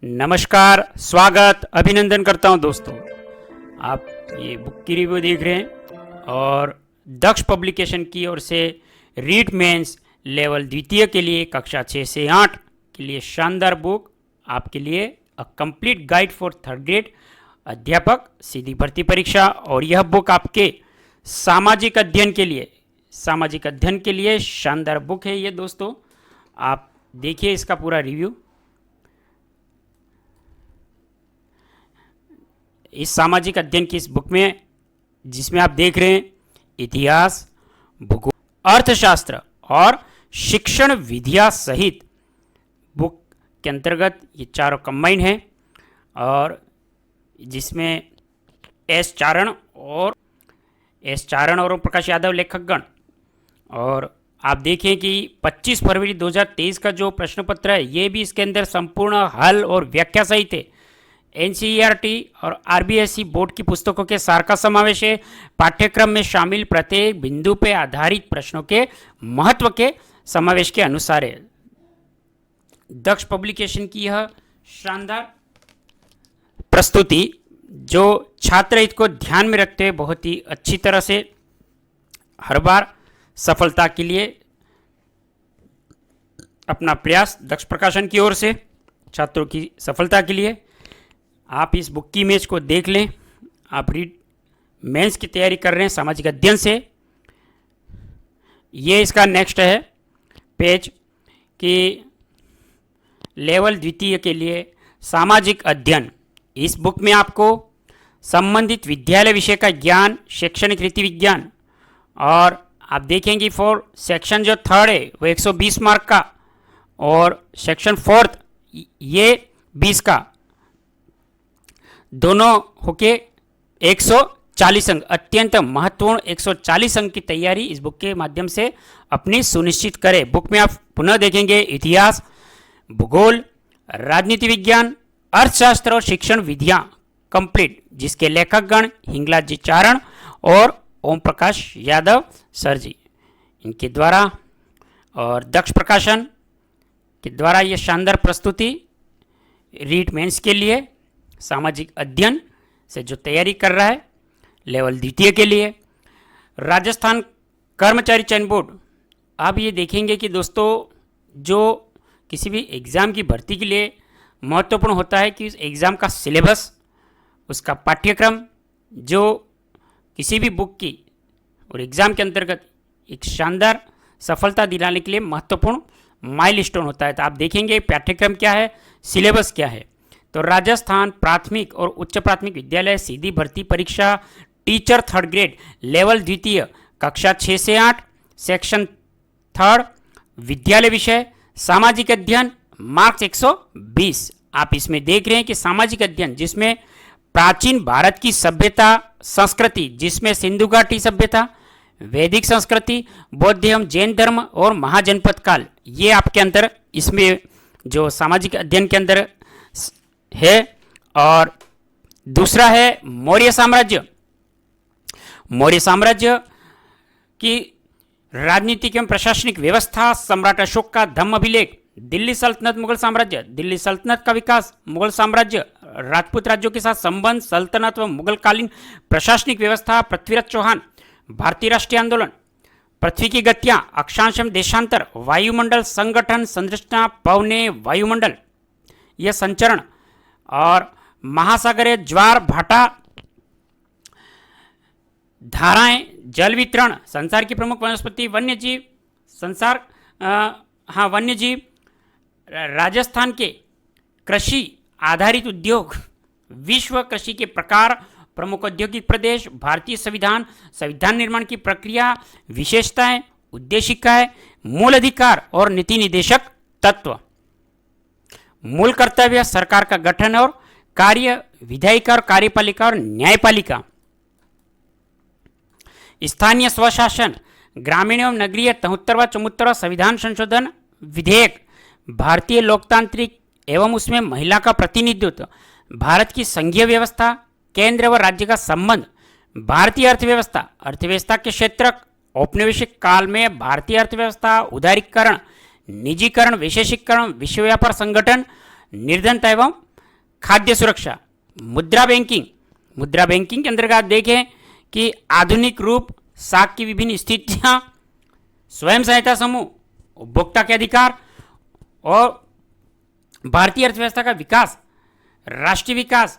नमस्कार, स्वागत, अभिनंदन करता हूं दोस्तों। आप ये बुक की रिव्यू देख रहे हैं और दक्ष पब्लिकेशन की ओर से रीट मेंस लेवल द्वितीय के लिए कक्षा 6 से 8 के लिए शानदार बुक आपके लिए a complete guide for third grade अध्यापक सीधी भर्ती परीक्षा। और यह बुक आपके सामाजिक अध्ययन के लिए शानदार बुक है ये दोस्तों। आप देखिए इसका पूरा रिव्यू। इस सामाजिक अध्ययन की इस बुक में जिसमें आप देख रहे हैं इतिहास, भूगोल, अर्थशास्त्र और शिक्षण विधियां सहित बुक के अंतर्गत ये चारों कंबाइन है। और जिसमें एस चारण और ओम प्रकाश यादव लेखकगण। और आप देखें कि 25 फरवरी 2023 का जो प्रश्न पत्र है ये भी इसके अंदर संपूर्ण हल और व्याख्या सहित है। एनसीईआरटी और आरबीएसई बोर्ड की पुस्तकों के सार का समावेश है। पाठ्यक्रम में शामिल प्रत्येक बिंदु पे आधारित प्रश्नों के महत्व के समावेश के अनुसार है। दक्ष पब्लिकेशन की यह शानदार प्रस्तुति जो छात्र हित को ध्यान में रखते हुए बहुत ही अच्छी तरह से हर बार सफलता के लिए अपना प्रयास दक्ष प्रकाशन की ओर से छात्रों की सफलता के लिए आप इस बुक की इमेज को देख लें। आप रीड मेंस की तैयारी कर रहे हैं सामाजिक अध्ययन से। ये इसका नेक्स्ट है पेज कि लेवल द्वितीय के लिए सामाजिक अध्ययन। इस बुक में आपको संबंधित विद्यालय विषय का ज्ञान, शैक्षणिक रीति विज्ञान और आप देखेंगे फॉर सेक्शन जो थर्ड है वो 120 मार्क का और सेक्शन फोर्थ ये 20 का, दोनों होके 140 अंक, अत्यंत महत्वपूर्ण 140 अंक की तैयारी इस बुक के माध्यम से अपनी सुनिश्चित करें। बुक में आप पुनः देखेंगे इतिहास, भूगोल, राजनीति विज्ञान, अर्थशास्त्र और शिक्षण विधियां कंप्लीट, जिसके लेखकगण हिंगलाज जी चारण और ओम प्रकाश यादव सर जी इनके द्वारा और दक्ष प्रकाशन के द्वारा ये शानदार प्रस्तुति रीट मेंस के लिए सामाजिक अध्ययन से जो तैयारी कर रहा है लेवल द्वितीय के लिए। राजस्थान कर्मचारी चयन बोर्ड, आप ये देखेंगे कि दोस्तों जो किसी भी एग्ज़ाम की भर्ती के लिए महत्वपूर्ण होता है कि उस एग्ज़ाम का सिलेबस, उसका पाठ्यक्रम जो किसी भी बुक की और एग्ज़ाम के अंतर्गत एक शानदार सफलता दिलाने के लिए महत्वपूर्ण माइलस्टोन होता है। तो आप देखेंगे पाठ्यक्रम क्या है, सिलेबस क्या है। तो राजस्थान प्राथमिक और उच्च प्राथमिक विद्यालय सीधी भर्ती परीक्षा टीचर थर्ड ग्रेड लेवल द्वितीय कक्षा 6 से 8 सेक्शन थर्ड विद्यालय विषय सामाजिक अध्ययन मार्क्स 120। आप इसमें देख रहे हैं कि सामाजिक अध्ययन जिसमें प्राचीन भारत की सभ्यता संस्कृति, जिसमें सिंधु घाटी सभ्यता, वैदिक संस्कृति, बौद्ध एवं जैन धर्म और महाजनपद काल, ये आपके अंदर इसमें जो सामाजिक अध्ययन के अंदर है। और दूसरा है मौर्य साम्राज्य। मौर्य साम्राज्य की राजनीतिक एवं प्रशासनिक व्यवस्था, सम्राट अशोक का धम्म अभिलेख, दिल्ली सल्तनत, मुगल साम्राज्य, दिल्ली सल्तनत का विकास, मुगल साम्राज्य, राजपूत राज्यों के साथ संबंध, सल्तनत व मुगलकालीन प्रशासनिक व्यवस्था, पृथ्वीराज चौहान, भारतीय राष्ट्रीय आंदोलन, पृथ्वी की गतियां, अक्षांश एवं देशांतर, वायुमंडल संगठन संरचना, पवने, वायुमंडल यह संचरण और महासागरीय ज्वार भाटा, धाराएं, जल वितरण, संसार की प्रमुख वनस्पति, वन्यजीव, वन्यजीव, राजस्थान के कृषि आधारित उद्योग, विश्व कृषि के प्रकार, प्रमुख औद्योगिक प्रदेश, भारतीय संविधान, संविधान निर्माण की प्रक्रिया, विशेषताएं, उद्देशिकाएं, मूल अधिकार और नीति निदेशक तत्व, मूल कर्तव्य, सरकार का गठन और कार्य, विधायिका और कार्यपालिका और न्यायपालिका, स्थानीय स्वशासन, ग्रामीण एवं नगरीय 73वां 74वां संविधान संशोधन विधेयक, भारतीय लोकतांत्रिक एवं उसमें महिला का प्रतिनिधित्व, भारत की संघीय व्यवस्था, केंद्र व राज्य का संबंध, भारतीय अर्थव्यवस्था, अर्थव्यवस्था के क्षेत्र, औपनिवेशिक काल में भारतीय अर्थव्यवस्था, उदारीकरण, निजीकरण, विशेषीकरण, विश्व व्यापार संगठन, निर्धनता एवं खाद्य सुरक्षा, मुद्रा बैंकिंग। मुद्रा बैंकिंग के अंतर्गत आप देखें कि आधुनिक रूप, साख की विभिन्न स्थितियां, स्वयं सहायता समूह, उपभोक्ता के अधिकार और भारतीय अर्थव्यवस्था का विकास, राष्ट्रीय विकास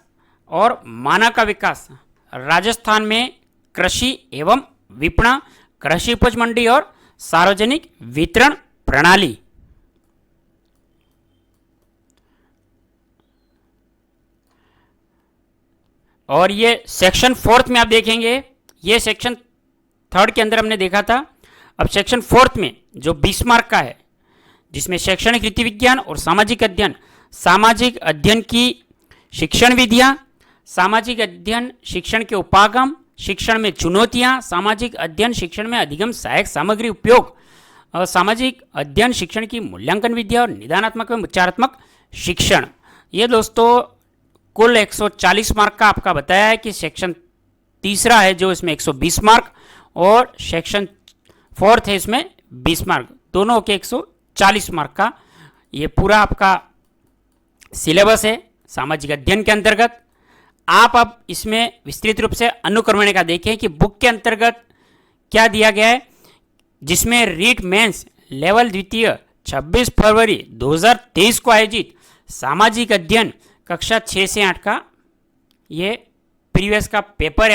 और मानव का विकास। राजस्थान में कृषि एवं विपणन, कृषि उपज मंडी और सार्वजनिक वितरण प्रणाली। और ये सेक्शन 4 में आप देखेंगे, ये सेक्शन 3 के अंदर हमने देखा था। अब सेक्शन 4 में जो 20 मार्क का है, जिसमें शैक्षणिक रीति विज्ञान और सामाजिक अध्ययन, सामाजिक अध्ययन की शिक्षण विधियां, सामाजिक अध्ययन शिक्षण के उपागम, शिक्षण में चुनौतियां, सामाजिक अध्ययन शिक्षण में अधिगम सहायक सामग्री उपयोग, और सामाजिक अध्ययन शिक्षण की मूल्यांकन विधिया और निदानात्मक एवं उपचारात्मक शिक्षण। ये दोस्तों कुल 140 मार्क का आपका बताया है कि सेक्शन 3 है जो इसमें 120 मार्क और सेक्शन 4 है इसमें 20 मार्क, दोनों के 140 मार्क का ये पूरा आपका सिलेबस है सामाजिक अध्ययन के अंतर्गत। आप अब इसमें विस्तृत रूप से अनुक्रमण का देखें कि बुक के अंतर्गत क्या दिया गया है, जिसमें रीट मेंस लेवल द्वितीय 26 फरवरी 2023 को आयोजित सामाजिक अध्ययन कक्षा 6 से 8 का ये प्रीवियस का पेपर है।